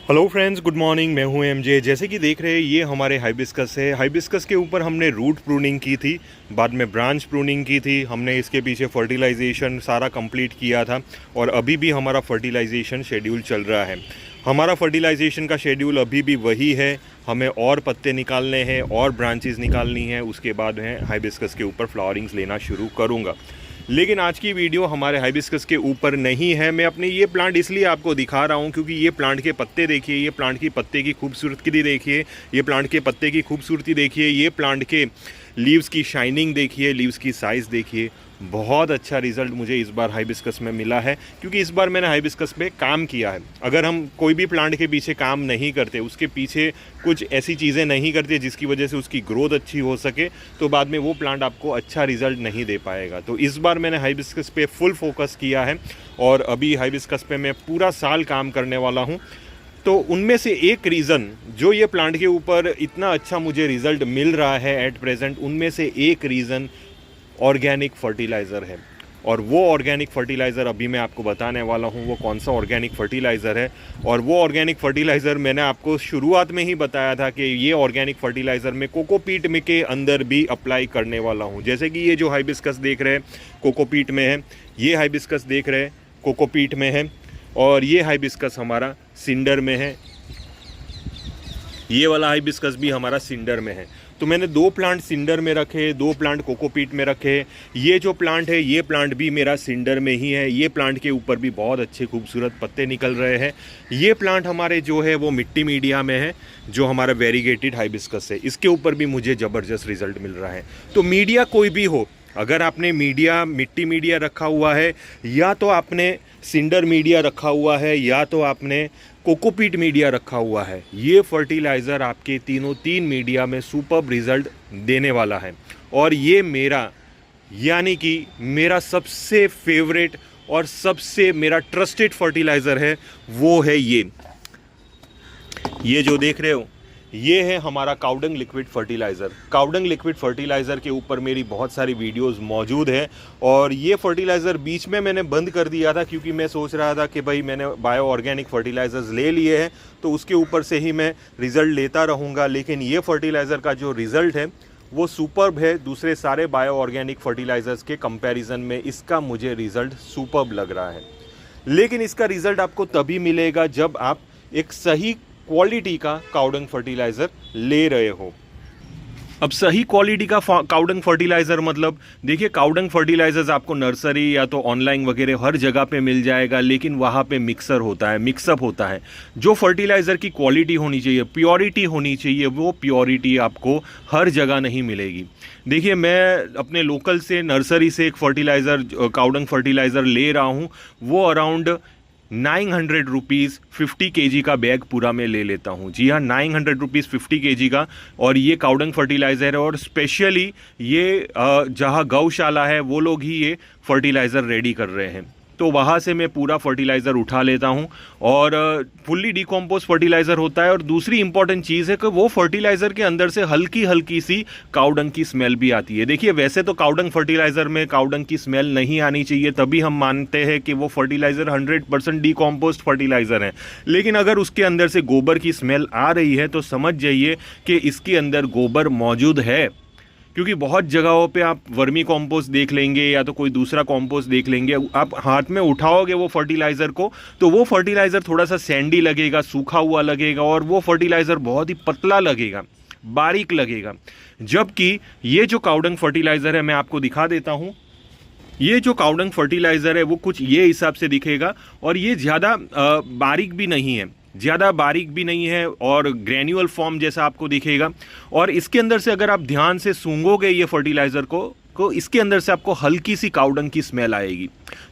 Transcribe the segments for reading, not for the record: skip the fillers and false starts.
Hello friends, good morning. मैं हूं MJ. जैसे कि देख रहे हैं ये हमारे हाइबिस्कस है। हाइबिस्कस के ऊपर हमने रूट प्रूनिंग की थी, बाद में ब्रांच प्रूनिंग की थी। हमने इसके पीछे फर्टिलाइजेशन सारा कंप्लीट किया था और अभी भी हमारा फर्टिलाइजेशन शेड्यूल चल रहा है। हमारा फर्टिलाइजेशन का शेड्यूल अभी भी वही है। हमें और पत्ते निकालने हैं और ब्रांचेस निकालनी है, उसके बाद मैं हाइबिस्कस के ऊपर फ्लावरिंग्स लेना शुरू करूँगा। लेकिन आज की वीडियो हमारे हाइबिस्कस के ऊपर नहीं है। मैं अपने ये प्लांट इसलिए आपको दिखा रहा हूँ क्योंकि ये प्लांट के पत्ते देखिए, ये प्लांट की पत्ते की खूबसूरती देखिए, ये प्लांट के पत्ते की खूबसूरती देखिए, ये प्लांट के लीव्स की शाइनिंग देखिए, लीव्स की साइज़ देखिए। बहुत अच्छा रिज़ल्ट मुझे इस बार हाइबिस्कस में मिला है क्योंकि इस बार मैंने हाइबिस्कस पे काम किया है। अगर हम कोई भी प्लांट के पीछे काम नहीं करते, उसके पीछे कुछ ऐसी चीज़ें नहीं करते जिसकी वजह से उसकी ग्रोथ अच्छी हो सके, तो बाद में वो प्लांट आपको अच्छा रिज़ल्ट नहीं दे पाएगा। तो इस बार मैंने हाइबिस्कस पे फुल फोकस किया है और अभी हाइबिस्कस पे मैं पूरा साल काम करने वाला हूँ। तो उनमें से एक रीज़न जो ये प्लांट के ऊपर इतना अच्छा मुझे रिज़ल्ट मिल रहा है एट प्रेजेंट, उनमें से एक रीज़न ऑर्गेनिक फर्टिलाइज़र है। और वो ऑर्गेनिक फर्टिलाइज़र अभी मैं आपको बताने वाला हूँ वो कौन सा ऑर्गेनिक फर्टिलाइज़र है। और वो ऑर्गेनिक फर्टिलाइज़र मैंने आपको शुरुआत में ही बताया था कि ये ऑर्गेनिक फर्टिलाइज़र मैं कोकोपीट में के अंदर भी अप्लाई करने वाला हूँ। जैसे कि ये जो हाइबिस्कस देख रहे हैं कोकोपीट में है, ये हाइबिस्कस देख रहे हैं कोकोपीट में है, और ये हाइबिस्कस हमारा सिंडर में है। ये वाला हाइबिस्कस भी हमारा सिंडर में है। तो मैंने 2 प्लांट सिंडर में रखे, 2 प्लांट कोकोपीट में रखे। ये जो प्लांट है ये प्लांट भी मेरा सिंडर में ही है। ये प्लांट के ऊपर भी बहुत अच्छे खूबसूरत पत्ते निकल रहे हैं। ये प्लांट हमारे जो है वो मिट्टी मीडिया में है, जो हमारा वेरीगेटेड हाइबिस्कस है। इसके ऊपर भी मुझे ज़बरदस्त रिजल्ट मिल रहा है। तो मीडिया कोई भी हो, अगर आपने मीडिया मिट्टी मीडिया रखा हुआ है, या तो आपने सिंडर मीडिया रखा हुआ है, या तो आपने कोकोपीट मीडिया रखा हुआ है, ये फर्टिलाइज़र आपके तीन मीडिया में सुपर्ब रिज़ल्ट देने वाला है। और ये मेरा यानी कि मेरा सबसे फेवरेट और सबसे मेरा ट्रस्टेड फर्टिलाइज़र है, वो है ये जो देख रहे हो ये है हमारा cow dung liquid fertiliser. Cow dung liquid fertiliser के ऊपर मेरी बहुत सारी वीडियोस मौजूद है। और ये फर्टिलाइज़र बीच में मैंने बंद कर दिया था क्योंकि मैं सोच रहा था कि भाई मैंने बायो ऑर्गेनिक फर्टिलाइज़र्स ले लिए हैं तो उसके ऊपर से ही मैं रिज़ल्ट लेता रहूँगा। लेकिन ये फर्टिलाइज़र का जो रिज़ल्ट है वो सुपर्ब है। दूसरे सारे बायो ऑर्गेनिक फर्टिलाइज़र्स के कंपैरिजन में इसका मुझे रिज़ल्ट सुपर्ब लग रहा है। लेकिन इसका रिज़ल्ट आपको तभी मिलेगा जब आप एक सही क्वालिटी का काउडंग फर्टिलाइज़र ले रहे हो। अब सही क्वालिटी का काउडंग फर्टिलाइज़र मतलब देखिए, काउडंग फर्टिलाइज़र्स आपको नर्सरी या तो ऑनलाइन वगैरह हर जगह पे मिल जाएगा, लेकिन वहाँ पे मिक्सर होता है, मिक्सअप होता है। जो फर्टिलाइज़र की क्वालिटी होनी चाहिए, प्योरिटी होनी चाहिए, वो प्योरिटी आपको हर जगह नहीं मिलेगी। देखिए, मैं अपने लोकल से नर्सरी से एक फर्टिलाइज़र काउडंग फर्टिलाइज़र ले रहा हूँ, वो अराउंड 900 रुपीज़ 50 kg का बैग पूरा मैं ले लेता हूँ। जी हाँ, 900 रुपीज़ 50 kg का। और ये काउडंग फर्टिलाइज़र है और स्पेशली ये जहाँ गौशाला है वो लोग ही ये फर्टिलाइज़र रेडी कर रहे हैं, तो वहाँ से मैं पूरा फर्टिलाइज़र उठा लेता हूँ। और फुल्ली डिकम्पोज फर्टिलाइज़र होता है। और दूसरी इंपॉर्टेंट चीज़ है कि वो फर्टिलाइज़र के अंदर से हल्की हल्की सी काउडंग की स्मेल भी आती है। देखिए, वैसे तो काउडंग फर्टिलाइज़र में काउडंग की स्मेल नहीं आनी चाहिए, तभी हम मानते हैं कि वो फर्टिलाइज़र 100% डिकम्पोज्ड फर्टिलाइज़र है। लेकिन अगर उसके अंदर से गोबर की स्मेल आ रही है तो समझ जाइए कि इसके अंदर गोबर मौजूद है। क्योंकि बहुत जगहों पे आप वर्मी कॉम्पोस्ट देख लेंगे या तो कोई दूसरा कॉम्पोस्ट देख लेंगे, आप हाथ में उठाओगे वो फर्टिलाइज़र को तो वो फर्टिलाइज़र थोड़ा सा सैंडी लगेगा, सूखा हुआ लगेगा, और वो फर्टिलाइज़र बहुत ही पतला लगेगा, बारीक लगेगा। जबकि ये जो काउडंग फर्टिलाइज़र है, मैं आपको दिखा देता हूँ, ये जो काउडंग फर्टिलाइज़र है वो कुछ ये हिसाब से दिखेगा। और ये ज़्यादा बारीक भी नहीं है, ज़्यादा बारीक भी नहीं है, और ग्रैन्युअल फॉर्म जैसा आपको दिखेगा। और इसके अंदर से अगर आप ध्यान से सूंघोगे ये फर्टिलाइज़र को इसके अंदर से आपको हल्की सी काउडंग की स्मेल आएगी।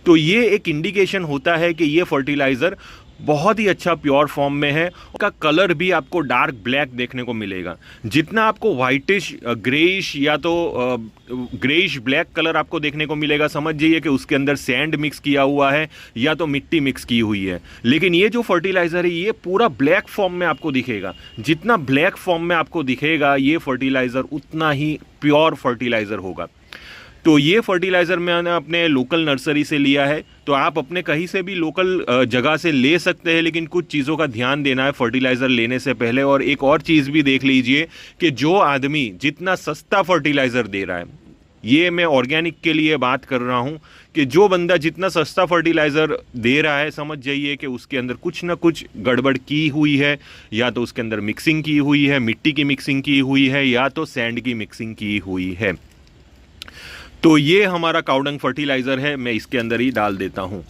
तो ये एक इंडिकेशन होता है कि ये फर्टिलाइज़र बहुत ही अच्छा प्योर फॉर्म में है। उसका कलर भी आपको डार्क ब्लैक देखने को मिलेगा। जितना आपको वाइटिश ग्रेइश या तो ग्रेइश ब्लैक कलर आपको देखने को मिलेगा, समझ जाइए कि उसके अंदर सैंड मिक्स किया हुआ है या तो मिट्टी मिक्स की हुई है। लेकिन ये जो फर्टिलाइज़र है ये पूरा ब्लैक फॉर्म में आपको दिखेगा। जितना ब्लैक फॉर्म में आपको दिखेगा ये फर्टिलाइज़र उतना ही प्योर फर्टिलाइज़र होगा। तो ये फर्टिलाइज़र मैंने अपने लोकल नर्सरी से लिया है। तो आप अपने कहीं से भी लोकल जगह से ले सकते हैं, लेकिन कुछ चीज़ों का ध्यान देना है फर्टिलाइज़र लेने से पहले। और एक और चीज़ भी देख लीजिए कि जो आदमी जितना सस्ता फर्टिलाइज़र दे रहा है, ये मैं ऑर्गेनिक के लिए बात कर रहा हूँ, कि जो बंदा जितना सस्ता फर्टिलाइज़र दे रहा है, समझ जाइए कि उसके अंदर कुछ ना कुछ गड़बड़ की हुई है। या तो उसके अंदर मिक्सिंग की हुई है, मिट्टी की मिक्सिंग की हुई है, या तो सैंड की मिक्सिंग की हुई है। तो ये हमारा काउडंग फर्टिलाइज़र है, मैं इसके अंदर ही डाल देता हूँ।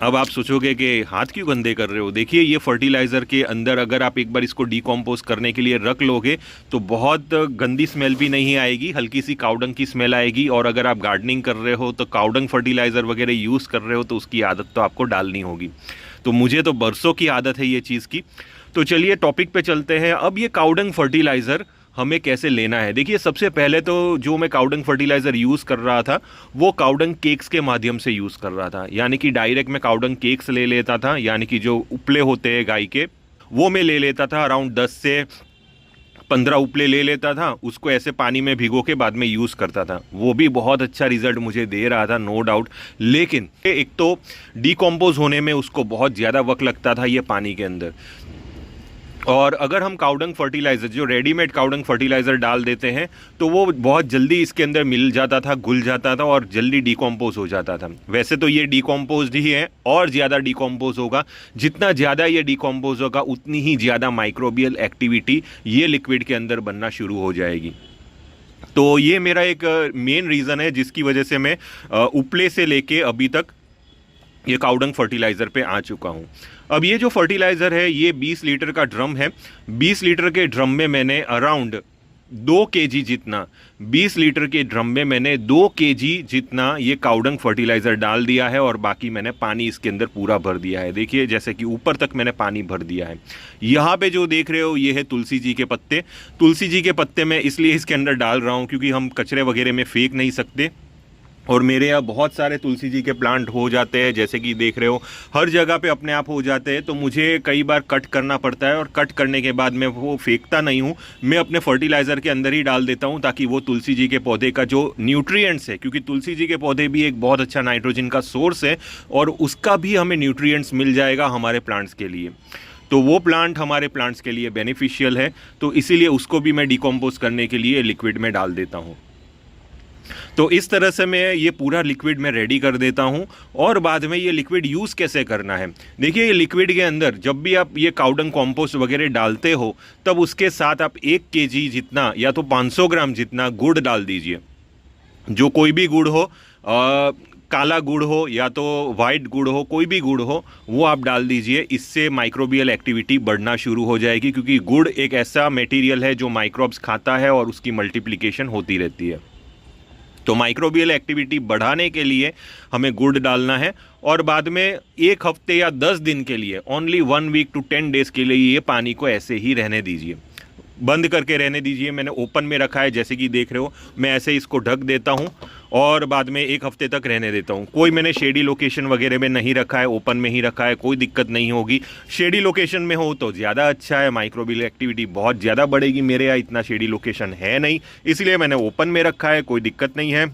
अब आप सोचोगे कि हाथ क्यों गंदे कर रहे हो। देखिए, ये फर्टिलाइज़र के अंदर अगर आप एक बार इसको डिकम्पोज करने के लिए रख लोगे तो बहुत गंदी स्मेल भी नहीं आएगी, हल्की सी काउडंग की स्मेल आएगी। और अगर आप गार्डनिंग कर रहे हो तो काउडंग फर्टिलाइज़र वगैरह यूज़ कर रहे हो तो उसकी आदत तो आपको डालनी होगी। तो मुझे तो बरसों की आदत है ये चीज़ की। तो चलिए टॉपिक पे चलते हैं। अब ये काउडंग फर्टिलाइज़र हमें कैसे लेना है। देखिए, सबसे पहले तो जो मैं काउडंग फर्टिलाइज़र यूज़ कर रहा था वो काउडंग केक्स के माध्यम से यूज़ कर रहा था, यानी कि डायरेक्ट मैं काउडंग केक्स ले लेता था, यानी कि जो उपले होते हैं गाय के, वो मैं ले लेता था। अराउंड 10 से 15 उपले ले लेता था, उसको ऐसे पानी में भिगो के बाद में यूज़ करता था। वो भी बहुत अच्छा रिजल्ट मुझे दे रहा था, नो डाउट। लेकिन एक तो डिकम्पोज होने में उसको बहुत ज़्यादा वक्त लगता था ये पानी के अंदर। और अगर हम काउडंग फर्टिलाइज़र, जो रेडीमेड काउडंग फर्टिलाइज़र डाल देते हैं, तो वो बहुत जल्दी इसके अंदर मिल जाता था, घुल जाता था और जल्दी डिकम्पोज हो जाता था। वैसे तो ये डिकम्पोज ही है, और ज़्यादा डिकम्पोज होगा। जितना ज़्यादा ये डिकम्पोज होगा उतनी ही ज़्यादा माइक्रोबियल एक्टिविटी ये लिक्विड के अंदर बनना शुरू हो जाएगी। तो ये मेरा एक मेन रीज़न है जिसकी वजह से मैं उपले से लेके अभी तक ये काउडंग फर्टिलाइज़र पे आ चुका हूँ। अब ये जो फर्टिलाइज़र है ये 20 लीटर का ड्रम है। 20 लीटर के ड्रम में मैंने अराउंड 2 केजी जितना, 20 लीटर के ड्रम में मैंने 2 केजी जितना ये काउडंग फर्टिलाइज़र डाल दिया है। और बाकी मैंने पानी इसके अंदर पूरा भर दिया है। देखिए, जैसे कि ऊपर तक मैंने पानी भर दिया है। यहाँ पे जो देख रहे हो ये है तुलसी जी के पत्ते। तुलसी जी के पत्ते मैं इसलिए इसके अंदर डाल रहा हूँ क्योंकि हम कचरे वगैरह में फेंक नहीं सकते, और मेरे यहाँ बहुत सारे तुलसी जी के प्लांट हो जाते हैं, जैसे कि देख रहे हो हर जगह पे अपने आप हो जाते हैं। तो मुझे कई बार कट करना पड़ता है, और कट करने के बाद मैं वो फेंकता नहीं हूँ, मैं अपने फर्टिलाइज़र के अंदर ही डाल देता हूँ, ताकि वो तुलसी जी के पौधे का जो न्यूट्रिएंट्स है, क्योंकि तुलसी जी के पौधे भी एक बहुत अच्छा नाइट्रोजन का सोर्स है, और उसका भी हमें न्यूट्रिएंट्स मिल जाएगा हमारे प्लांट्स के लिए। तो वो प्लांट हमारे प्लांट्स के लिए बेनिफिशियल है, तो इसीलिए उसको भी मैं डिकम्पोज करने के लिए लिक्विड में डाल देता हूँ। तो इस तरह से मैं ये पूरा लिक्विड में रेडी कर देता हूँ। और बाद में ये लिक्विड यूज़ कैसे करना है, देखिए, ये लिक्विड के अंदर जब भी आप ये काउडंग कॉम्पोस्ट वगैरह डालते हो, तब उसके साथ आप 1 केजी जितना या तो 500 ग्राम जितना गुड़ डाल दीजिए। जो कोई भी गुड़ हो, काला गुड़ हो या तो वाइट गुड़ हो, कोई भी गुड़ हो, वो आप डाल दीजिए। इससे माइक्रोबियल एक्टिविटी बढ़ना शुरू हो जाएगी, क्योंकि गुड़ एक ऐसा मटेरियल है जो माइक्रोब्स खाता है और उसकी मल्टीप्लिकेशन होती रहती है। तो माइक्रोबियल एक्टिविटी बढ़ाने के लिए हमें गुड़ डालना है। और बाद में 1 हफ्ते या 10 दिन के लिए, ओनली 1 वीक टू 10 डेज़ के लिए ये पानी को ऐसे ही रहने दीजिए, बंद करके रहने दीजिए। मैंने ओपन में रखा है, जैसे कि देख रहे हो, मैं ऐसे इसको ढक देता हूँ और बाद में 1 हफ्ते तक रहने देता हूँ। कोई मैंने शेडी लोकेशन वगैरह में नहीं रखा है, ओपन में ही रखा है, कोई दिक्कत नहीं होगी। शेडी लोकेशन में हो तो ज़्यादा अच्छा है, माइक्रोबियल एक्टिविटी बहुत ज़्यादा बढ़ेगी। मेरे यहाँ इतना शेडी लोकेशन है नहीं, इसलिए मैंने ओपन में रखा है, कोई दिक्कत नहीं है।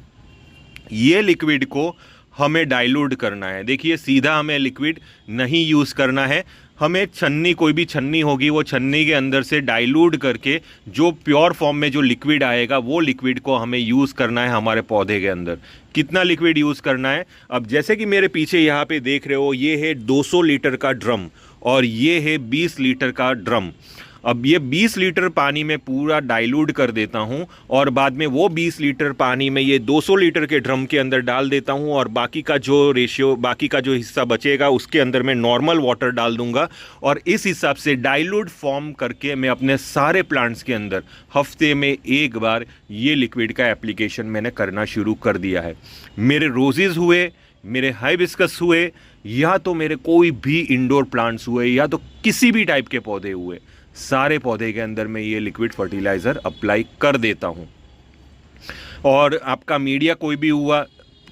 ये लिक्विड को हमें डाइल्यूट करना है। देखिए, सीधा हमें लिक्विड नहीं यूज़ करना है, हमें छन्नी, कोई भी छन्नी होगी, वो छन्नी के अंदर से डाइल्यूट करके जो प्योर फॉर्म में जो लिक्विड आएगा, वो लिक्विड को हमें यूज़ करना है हमारे पौधे के अंदर। कितना लिक्विड यूज़ करना है, अब जैसे कि मेरे पीछे यहाँ पे देख रहे हो, ये है 200 लीटर का ड्रम और ये है 20 लीटर का ड्रम। अब ये 20 लीटर पानी में पूरा डाइल्यूट कर देता हूँ, और बाद में वो 20 लीटर पानी में ये 200 लीटर के ड्रम के अंदर डाल देता हूँ, और बाकी का जो रेशियो, बाकी का जो हिस्सा बचेगा उसके अंदर मैं नॉर्मल वाटर डाल दूंगा। और इस हिसाब से डाइल्यूट फॉर्म करके मैं अपने सारे प्लांट्स के अंदर हफ्ते में 1 बार ये लिक्विड का एप्लीकेशन मैंने करना शुरू कर दिया है। मेरे रोजेज़ हुए, मेरे हाइबिस्कस हुए, या तो मेरे कोई भी इंडोर प्लांट्स हुए, या तो किसी भी टाइप के पौधे हुए, सारे पौधे के अंदर मैं ये लिक्विड फर्टिलाइज़र अप्लाई कर देता हूँ। और आपका मीडिया कोई भी हुआ,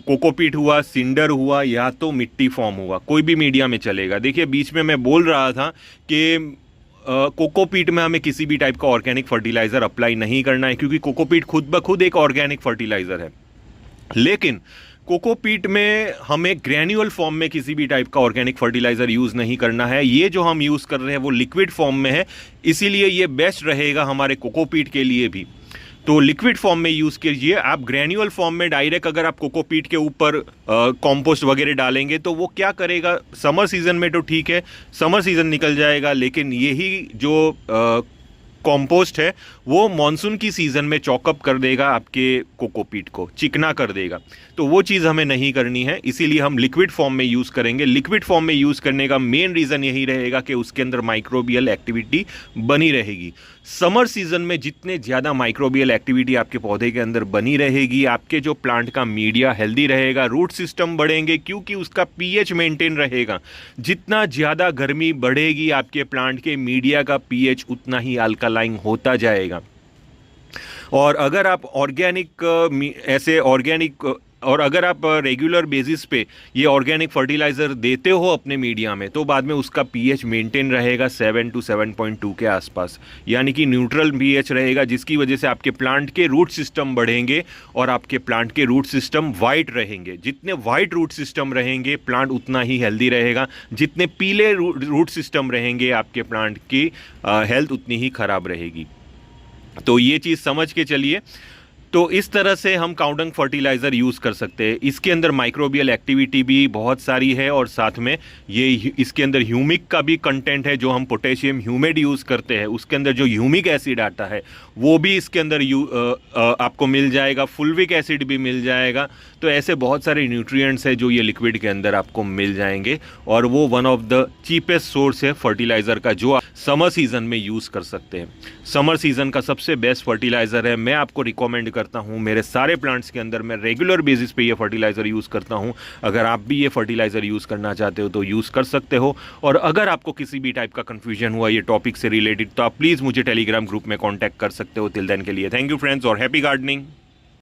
कोकोपीट हुआ, सिंडर हुआ, या तो मिट्टी फॉर्म हुआ, कोई भी मीडिया में चलेगा। देखिए, बीच में मैं बोल रहा था कि कोकोपीट में हमें किसी भी टाइप का ऑर्गेनिक फर्टिलाइज़र अप्लाई नहीं करना है, क्योंकि कोकोपीट खुद ब खुद एक ऑर्गेनिक फर्टिलाइज़र है। लेकिन कोकोपीट में हमें ग्रैन्युअल फॉर्म में किसी भी टाइप का ऑर्गेनिक फर्टिलाइज़र यूज़ नहीं करना है। ये जो हम यूज़ कर रहे हैं वो लिक्विड फॉर्म में है, इसीलिए ये बेस्ट रहेगा हमारे कोकोपीट के लिए भी। तो लिक्विड फॉर्म में यूज़ कीजिए। आप ग्रैन्युअल फॉर्म में डायरेक्ट अगर आप कोकोपीट के ऊपर कंपोस्ट वगैरह डालेंगे तो वो क्या करेगा, समर सीज़न में तो ठीक है, समर सीज़न निकल जाएगा, लेकिन यही जो कंपोस्ट है वो मॉनसून की सीज़न में चॉकअप कर देगा, आपके कोकोपीट को चिकना कर देगा। तो वो चीज़ हमें नहीं करनी है, इसीलिए हम लिक्विड फॉर्म में यूज़ करेंगे। लिक्विड फॉर्म में यूज़ करने का मेन रीज़न यही रहेगा कि उसके अंदर माइक्रोबियल एक्टिविटी बनी रहेगी। समर सीज़न में जितने ज़्यादा माइक्रोबियल एक्टिविटी आपके पौधे के अंदर बनी रहेगी, आपके जो प्लांट का मीडिया हेल्दी रहेगा, रूट सिस्टम बढ़ेंगे क्योंकि उसका पीएच मेंटेन रहेगा। जितना ज़्यादा गर्मी बढ़ेगी आपके प्लांट के मीडिया का पीएच उतना ही अल्कलाइन होता जाएगा। और अगर आप अगर आप रेगुलर बेसिस पे ये ऑर्गेनिक फर्टिलाइज़र देते हो अपने मीडिया में, तो बाद में उसका पीएच मेंटेन रहेगा 7 to 7.2 के आसपास, यानी कि न्यूट्रल पीएच रहेगा, जिसकी वजह से आपके प्लांट के रूट सिस्टम बढ़ेंगे और आपके प्लांट के रूट सिस्टम वाइट रहेंगे। जितने वाइट रूट सिस्टम रहेंगे प्लांट उतना ही हेल्दी रहेगा, जितने पीले रूट सिस्टम रहेंगे आपके प्लांट की हेल्थ उतनी ही ख़राब रहेगी। तो ये चीज़ समझ के चलिए। तो इस तरह से हम काउडंग फर्टिलाइज़र यूज़ कर सकते हैं। इसके अंदर माइक्रोबियल एक्टिविटी भी बहुत सारी है और साथ में ये इसके अंदर ह्यूमिक का भी कंटेंट है। जो हम पोटेशियम ह्यूमेट यूज़ करते हैं उसके अंदर जो ह्यूमिक एसिड आता है वो भी इसके अंदर आपको मिल जाएगा, फुल्विक एसिड भी मिल जाएगा। तो ऐसे बहुत सारे न्यूट्रिएंट्स हैं जो ये लिक्विड के अंदर आपको मिल जाएंगे और वो one of the cheapest source है फर्टिलाइज़र का, जो आप समर सीज़न में यूज़ कर सकते हैं। समर सीज़न का सबसे बेस्ट फर्टिलाइज़र है, मैं आपको रिकमेंड करता हूं। मेरे सारे प्लांट्स के अंदर मैं रेगुलर बेसिस पे ये फर्टिलाइज़र यूज़ करता हूं। अगर आप भी ये फर्टिलाइज़र यूज़ करना चाहते हो तो यूज़ कर सकते हो। और अगर आपको किसी भी टाइप का कन्फ्यूजन हुआ ये टॉपिक से रिलेटेड तो आप प्लीज़ मुझे टेलीग्राम ग्रुप में कॉन्टैक्ट कर सकते हो। टिल देन के लिए थैंक यू फ्रेंड्स और हैप्पी गार्डनिंग।